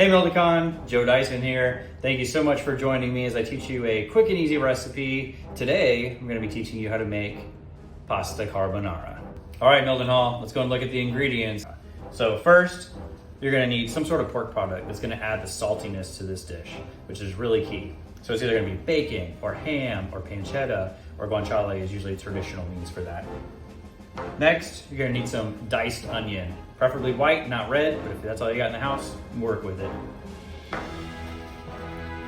Hey Mildecon, Joe Dyson here. Thank you so much for joining me as I teach you a quick and easy recipe. Today, I'm gonna be teaching you how to make pasta carbonara. All right, Mildenhall, let's go and look at the ingredients. So first, you're gonna need some sort of pork product that's gonna add the saltiness to this dish, which is really key. So it's either gonna be bacon or ham or pancetta or guanciale is usually traditional means for that. Next, you're gonna need some diced onion, preferably white, not red, but if that's all you got in the house, work with it.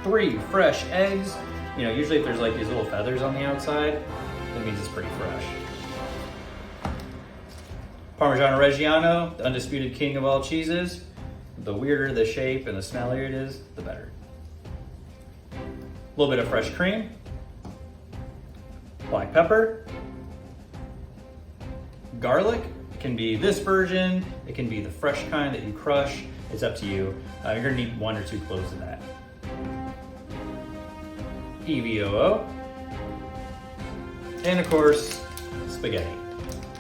3 fresh eggs. You know, usually if there's like these little feathers on the outside, that means it's pretty fresh. Parmigiano Reggiano, the undisputed king of all cheeses. The weirder the shape and the smellier it is, the better. A little bit of fresh cream. Black pepper. Garlic. It can be this version, it can be the fresh kind that you crush. It's up to you. You're gonna need 1 or 2 cloves of that. EVOO. And of course, spaghetti.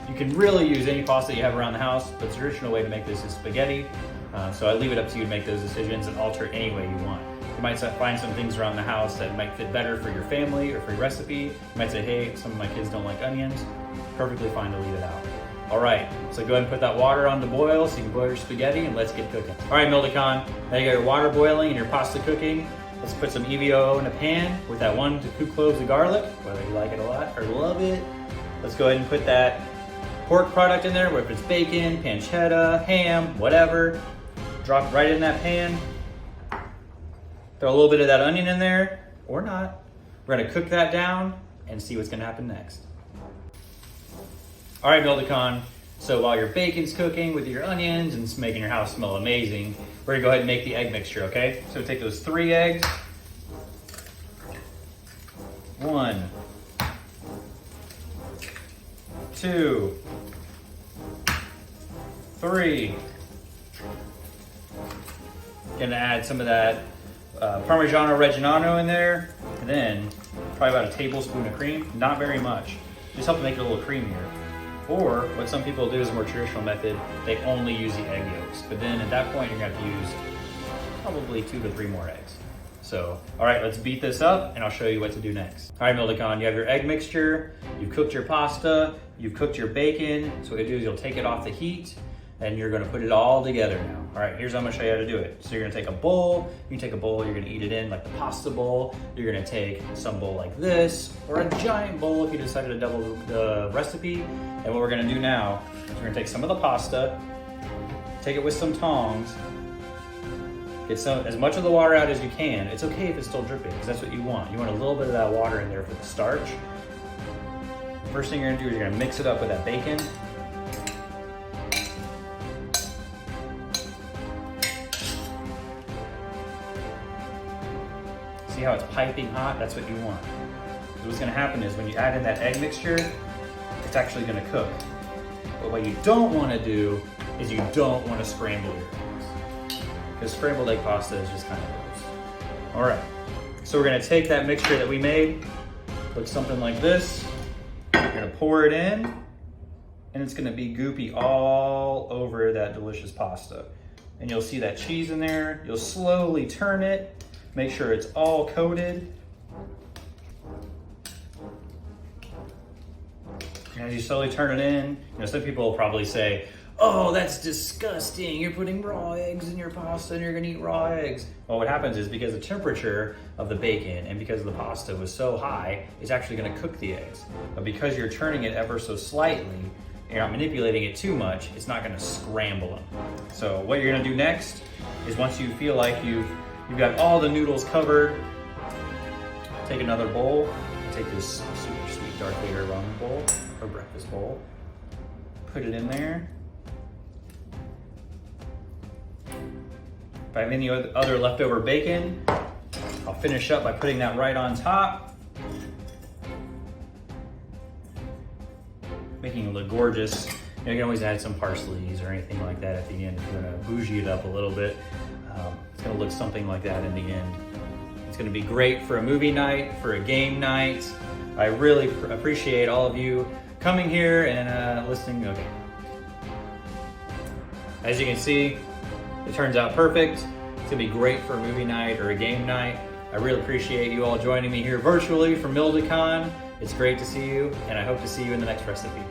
You can really use any pasta you have around the house, but the traditional way to make this is spaghetti. So I leave it up to you to make those decisions and alter it any way you want. You might find some things around the house that might fit better for your family or for your recipe. You might say, hey, some of my kids don't like onions. Perfectly fine to leave it out. All right, so go ahead and put that water on to boil so you can boil your spaghetti and let's get cooking. All right, Mildecon, now you got your water boiling and your pasta cooking. Let's put some EVOO in a pan with that 1 to 2 cloves of garlic, whether you like it a lot or love it. Let's go ahead and put that pork product in there, whether it's bacon, pancetta, ham, whatever. Drop right in that pan. Throw a little bit of that onion in there, or not. We're gonna cook that down and see what's gonna happen next. All right, Mildecon, so while your bacon's cooking with your onions and it's making your house smell amazing, we're gonna go ahead and make the egg mixture, okay? So take those 3 eggs. 1, 2, 3. Gonna add some of that Parmigiano Reggiano in there, and then probably about a tablespoon of cream, not very much. Just help to make it a little creamier. Or what some people do is a more traditional method, they only use the egg yolks. But then at that point, you're gonna have to use probably 2 to 3 more eggs. So, all right, let's beat this up and I'll show you what to do next. All right, Mildecon, you have your egg mixture, you've cooked your pasta, you've cooked your bacon. So what you do is you'll take it off the heat and you're gonna put it all together now. All right, here's how I'm gonna show you how to do it. So you're gonna take a bowl, you take a bowl, you're gonna eat it in like the pasta bowl. You're gonna take some bowl like this, or a giant bowl if you decided to double the recipe. And what we're gonna do now is we're gonna take some of the pasta, take it with some tongs, get as much of the water out as you can. It's okay if it's still dripping, because that's what you want. You want a little bit of that water in there for the starch. First thing you're gonna do is you're gonna mix it up with that bacon. See how it's piping hot? That's what you want. So what's gonna happen is when you add in that egg mixture, it's actually gonna cook. But what you don't wanna do is you don't wanna scramble your eggs, because scrambled egg pasta is just kind of gross. All right, so we're gonna take that mixture that we made, looks something like this. We're gonna pour it in, and it's gonna be goopy all over that delicious pasta. And you'll see that cheese in there. You'll slowly turn it, make sure it's all coated. And as you slowly turn it in, you know, some people will probably say, oh, that's disgusting. You're putting raw eggs in your pasta and you're gonna eat raw eggs. Well, what happens is because the temperature of the bacon and because the pasta was so high, it's actually gonna cook the eggs. But because you're turning it ever so slightly, you're not manipulating it too much, it's not gonna scramble them. So what you're gonna do next is once you feel like you've got all the noodles covered, take another bowl, take this super sweet Darth Vader ramen bowl or breakfast bowl, put it in there. If I have any other leftover bacon, I'll finish up by putting that right on top, making it look gorgeous. You know, you can always add some parsleys or anything like that at the end if you want to bougie it up a little bit. It's gonna look something like that in the end. It's gonna be great for a movie night, for a game night. I really appreciate all of you coming here and listening. Okay. As you can see, it turns out perfect. It's gonna be great for a movie night or a game night. I really appreciate you all joining me here virtually from MildaCon. It's great to see you, and I hope to see you in the next recipe.